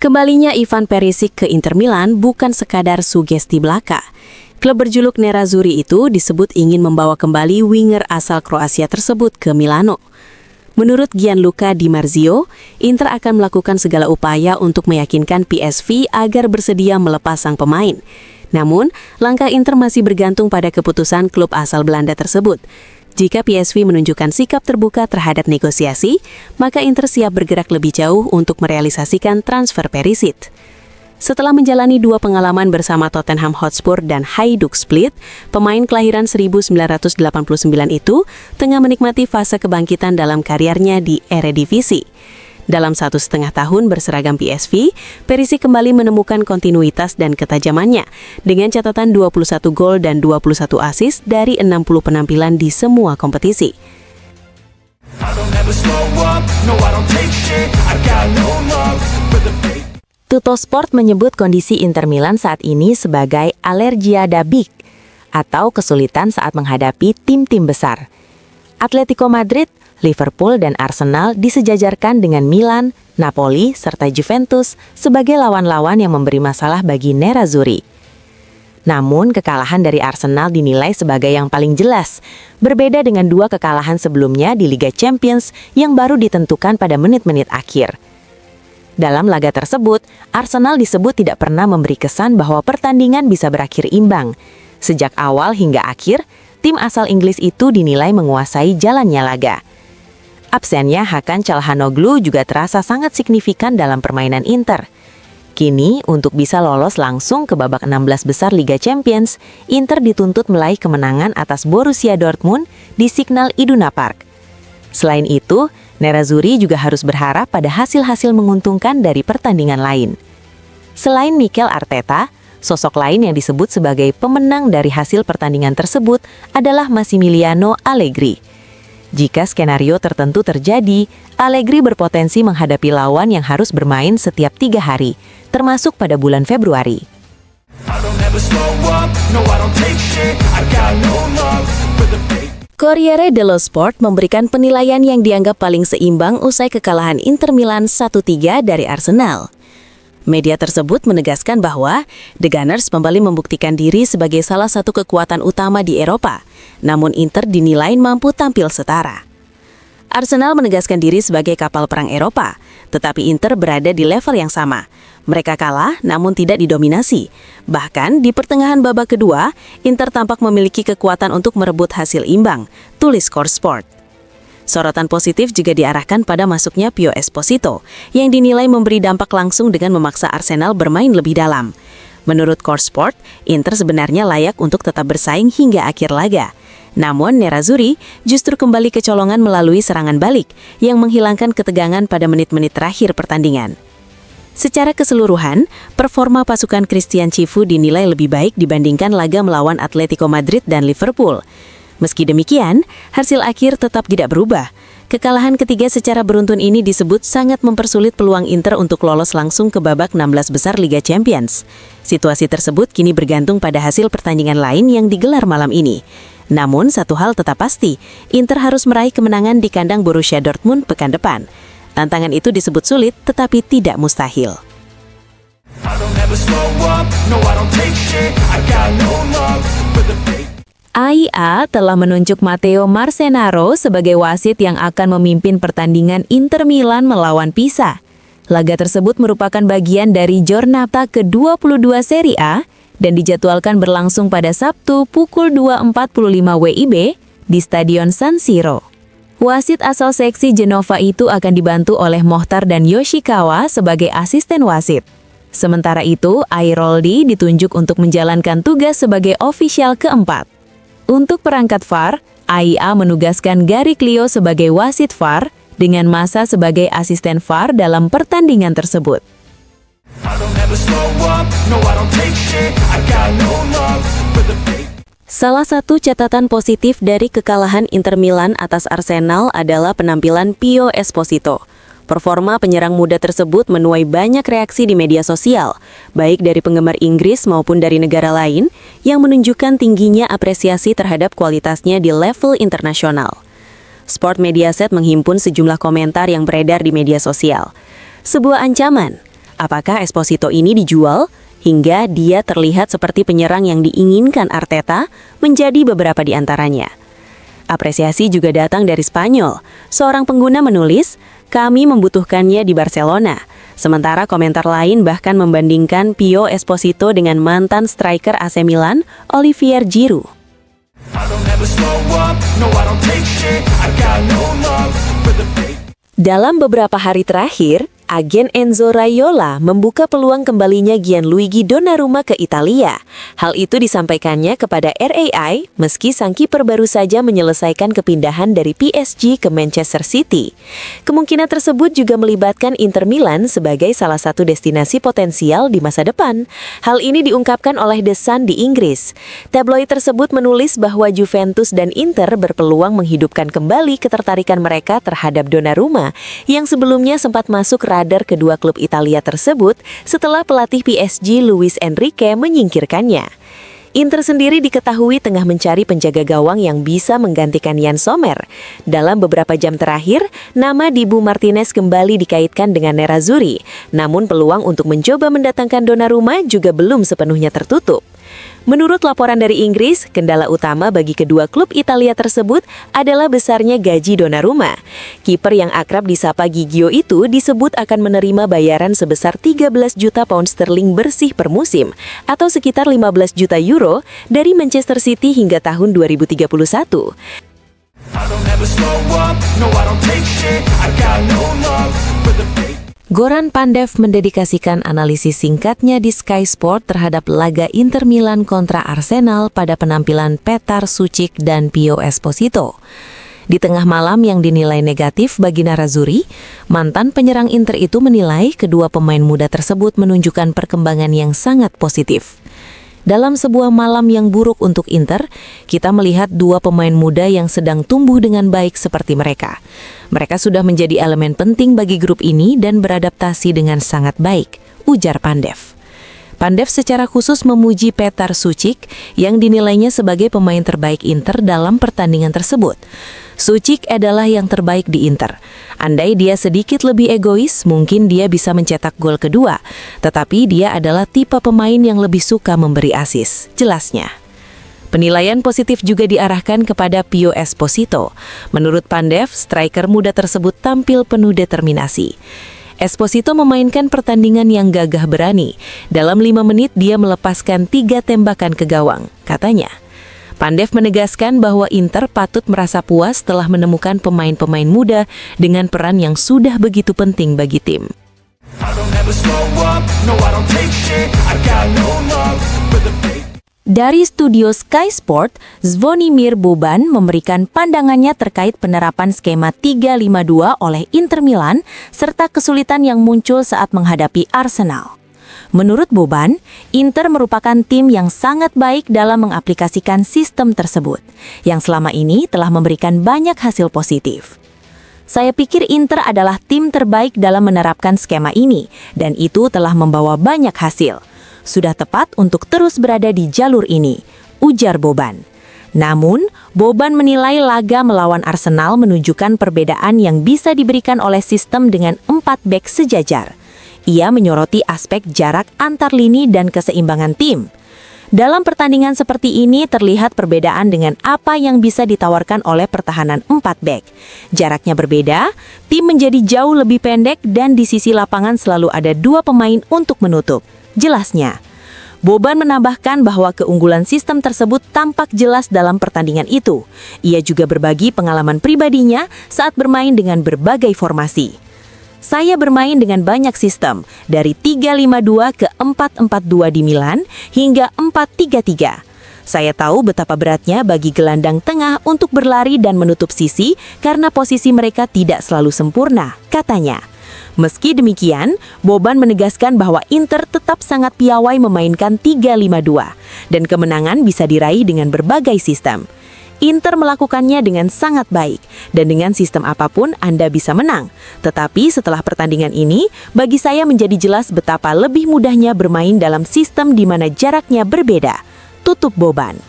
Kembalinya Ivan Perisic ke Inter Milan bukan sekadar sugesti belaka. Klub berjuluk Nerazzurri itu disebut ingin membawa kembali winger asal Kroasia tersebut ke Milano. Menurut Gianluca Di Marzio, Inter akan melakukan segala upaya untuk meyakinkan PSV agar bersedia melepas sang pemain. Namun, langkah Inter masih bergantung pada keputusan klub asal Belanda tersebut. Jika PSV menunjukkan sikap terbuka terhadap negosiasi, maka Inter siap bergerak lebih jauh untuk merealisasikan transfer Perisic. Setelah menjalani 2 pengalaman bersama Tottenham Hotspur dan Hajduk Split, pemain kelahiran 1989 itu tengah menikmati fase kebangkitan dalam karirnya di Eredivisie. Dalam 1,5 tahun berseragam PSV, Perisic kembali menemukan kontinuitas dan ketajamannya dengan catatan 21 gol dan 21 assist dari 60 penampilan di semua kompetisi. Tuttosport menyebut kondisi Inter Milan saat ini sebagai allergia da big atau kesulitan saat menghadapi tim-tim besar. Atletico Madrid, Liverpool, dan Arsenal disejajarkan dengan Milan, Napoli, serta Juventus sebagai lawan-lawan yang memberi masalah bagi Nerazzurri. Namun, kekalahan dari Arsenal dinilai sebagai yang paling jelas, berbeda dengan 2 kekalahan sebelumnya di Liga Champions yang baru ditentukan pada menit-menit akhir. Dalam laga tersebut, Arsenal disebut tidak pernah memberi kesan bahwa pertandingan bisa berakhir imbang. Sejak awal hingga akhir, tim asal Inggris itu dinilai menguasai jalannya laga. Absennya Hakan Çalhanoğlu juga terasa sangat signifikan dalam permainan Inter. Kini, untuk bisa lolos langsung ke babak 16 besar Liga Champions, Inter dituntut meraih kemenangan atas Borussia Dortmund di Signal Iduna Park. Selain itu, Nerazzurri juga harus berharap pada hasil-hasil menguntungkan dari pertandingan lain. Selain Mikel Arteta, sosok lain yang disebut sebagai pemenang dari hasil pertandingan tersebut adalah Massimiliano Allegri. Jika skenario tertentu terjadi, Allegri berpotensi menghadapi lawan yang harus bermain setiap 3 hari, termasuk pada bulan Februari. Corriere dello Sport memberikan penilaian yang dianggap paling seimbang usai kekalahan Inter Milan 1-3 dari Arsenal. Media tersebut menegaskan bahwa The Gunners kembali membuktikan diri sebagai salah satu kekuatan utama di Eropa, namun Inter dinilai mampu tampil setara. Arsenal menegaskan diri sebagai kapal perang Eropa, tetapi Inter berada di level yang sama. Mereka kalah namun tidak didominasi. Bahkan di pertengahan babak kedua, Inter tampak memiliki kekuatan untuk merebut hasil imbang, tulis Score Sport. Sorotan positif juga diarahkan pada masuknya Pio Esposito, yang dinilai memberi dampak langsung dengan memaksa Arsenal bermain lebih dalam. Menurut Core Sport, Inter sebenarnya layak untuk tetap bersaing hingga akhir laga. Namun Nerazzurri justru kembali kecolongan melalui serangan balik, yang menghilangkan ketegangan pada menit-menit terakhir pertandingan. Secara keseluruhan, performa pasukan Christian Cifu dinilai lebih baik dibandingkan laga melawan Atletico Madrid dan Liverpool. Meski demikian, hasil akhir tetap tidak berubah. Kekalahan ketiga secara beruntun ini disebut sangat mempersulit peluang Inter untuk lolos langsung ke babak 16 besar Liga Champions. Situasi tersebut kini bergantung pada hasil pertandingan lain yang digelar malam ini. Namun, satu hal tetap pasti, Inter harus meraih kemenangan di kandang Borussia Dortmund pekan depan. Tantangan itu disebut sulit, tetapi tidak mustahil. AIA telah menunjuk Matteo Marcenaro sebagai wasit yang akan memimpin pertandingan Inter Milan melawan Pisa. Laga tersebut merupakan bagian dari Giornata ke-22 Serie A dan dijadwalkan berlangsung pada Sabtu pukul 2.45 WIB di Stadion San Siro. Wasit asal seksi Genova itu akan dibantu oleh Mohtar dan Yoshikawa sebagai asisten wasit. Sementara itu, Airoldi ditunjuk untuk menjalankan tugas sebagai ofisial keempat. Untuk perangkat VAR, AIA menugaskan Gary Clio sebagai wasit VAR dengan Massa sebagai asisten VAR dalam pertandingan tersebut. Salah satu catatan positif dari kekalahan Inter Milan atas Arsenal adalah penampilan Pio Esposito. Performa penyerang muda tersebut menuai banyak reaksi di media sosial, baik dari penggemar Inggris maupun dari negara lain, yang menunjukkan tingginya apresiasi terhadap kualitasnya di level internasional. Sport Mediaset menghimpun sejumlah komentar yang beredar di media sosial. Sebuah ancaman, apakah Esposito ini dijual? Hingga dia terlihat seperti penyerang yang diinginkan Arteta, menjadi beberapa di antaranya. Apresiasi juga datang dari Spanyol. Seorang pengguna menulis, "Kami membutuhkannya di Barcelona." Sementara komentar lain bahkan membandingkan Pio Esposito dengan mantan striker AC Milan, Olivier Giroud. Dalam beberapa hari terakhir, agen Enzo Raiola membuka peluang kembalinya Gianluigi Donnarumma ke Italia. Hal itu disampaikannya kepada RAI meski sang kiper baru saja menyelesaikan kepindahan dari PSG ke Manchester City. Kemungkinan tersebut juga melibatkan Inter Milan sebagai salah satu destinasi potensial di masa depan. Hal ini diungkapkan oleh The Sun di Inggris. Tabloid tersebut menulis bahwa Juventus dan Inter berpeluang menghidupkan kembali ketertarikan mereka terhadap Donnarumma yang sebelumnya sempat masuk radar kedua klub Italia tersebut setelah pelatih PSG Luis Enrique menyingkirkannya. Inter sendiri diketahui tengah mencari penjaga gawang yang bisa menggantikan Yann Sommer. Dalam beberapa jam terakhir, nama Dibu Martinez kembali dikaitkan dengan Nerazzurri. Namun peluang untuk mencoba mendatangkan Donnarumma juga belum sepenuhnya tertutup. Menurut laporan dari Inggris, kendala utama bagi kedua klub Italia tersebut adalah besarnya gaji Donnarumma. Kiper yang akrab disapa Gigio itu disebut akan menerima bayaran sebesar 13 juta pound sterling bersih per musim, atau sekitar 15 juta euro dari Manchester City hingga tahun 2031. Goran Pandev mendedikasikan analisis singkatnya di Sky Sport terhadap laga Inter Milan kontra Arsenal pada penampilan Petar Sucic dan Pio Esposito. Di tengah malam yang dinilai negatif bagi Nerazzurri, mantan penyerang Inter itu menilai kedua pemain muda tersebut menunjukkan perkembangan yang sangat positif. Dalam sebuah malam yang buruk untuk Inter, kita melihat dua pemain muda yang sedang tumbuh dengan baik seperti mereka. Mereka sudah menjadi elemen penting bagi grup ini dan beradaptasi dengan sangat baik, ujar Pandev. Pandev secara khusus memuji Petar Sucic yang dinilainya sebagai pemain terbaik Inter dalam pertandingan tersebut. Sucic adalah yang terbaik di Inter. Andai dia sedikit lebih egois, mungkin dia bisa mencetak gol kedua. Tetapi dia adalah tipe pemain yang lebih suka memberi asis, jelasnya. Penilaian positif juga diarahkan kepada Pio Esposito. Menurut Pandev, striker muda tersebut tampil penuh determinasi. Esposito memainkan pertandingan yang gagah berani. Dalam 5 menit dia melepaskan 3 tembakan ke gawang, katanya. Pandev menegaskan bahwa Inter patut merasa puas setelah menemukan pemain-pemain muda dengan peran yang sudah begitu penting bagi tim. Dari studio Sky Sport, Zvonimir Boban memberikan pandangannya terkait penerapan skema 3-5-2 oleh Inter Milan serta kesulitan yang muncul saat menghadapi Arsenal. Menurut Boban, Inter merupakan tim yang sangat baik dalam mengaplikasikan sistem tersebut, yang selama ini telah memberikan banyak hasil positif. Saya pikir Inter adalah tim terbaik dalam menerapkan skema ini, dan itu telah membawa banyak hasil. Sudah tepat untuk terus berada di jalur ini, ujar Boban. Namun, Boban menilai laga melawan Arsenal menunjukkan perbedaan yang bisa diberikan oleh sistem dengan 4 bek sejajar. Ia menyoroti aspek jarak antar lini dan keseimbangan tim. Dalam pertandingan seperti ini terlihat perbedaan dengan apa yang bisa ditawarkan oleh pertahanan 4 bek. Jaraknya berbeda, tim menjadi jauh lebih pendek dan di sisi lapangan selalu ada 2 pemain untuk menutup, jelasnya. Boban menambahkan bahwa keunggulan sistem tersebut tampak jelas dalam pertandingan itu. Ia juga berbagi pengalaman pribadinya saat bermain dengan berbagai formasi. Saya bermain dengan banyak sistem, dari 3-5-2 ke 4-4-2 di Milan hingga 4-3-3. Saya tahu betapa beratnya bagi gelandang tengah untuk berlari dan menutup sisi karena posisi mereka tidak selalu sempurna, katanya. Meski demikian, Boban menegaskan bahwa Inter tetap sangat piawai memainkan 3-5-2 dan kemenangan bisa diraih dengan berbagai sistem. Inter melakukannya dengan sangat baik, dan dengan sistem apapun Anda bisa menang. Tetapi setelah pertandingan ini, bagi saya menjadi jelas betapa lebih mudahnya bermain dalam sistem di mana jaraknya berbeda, tutup Boban.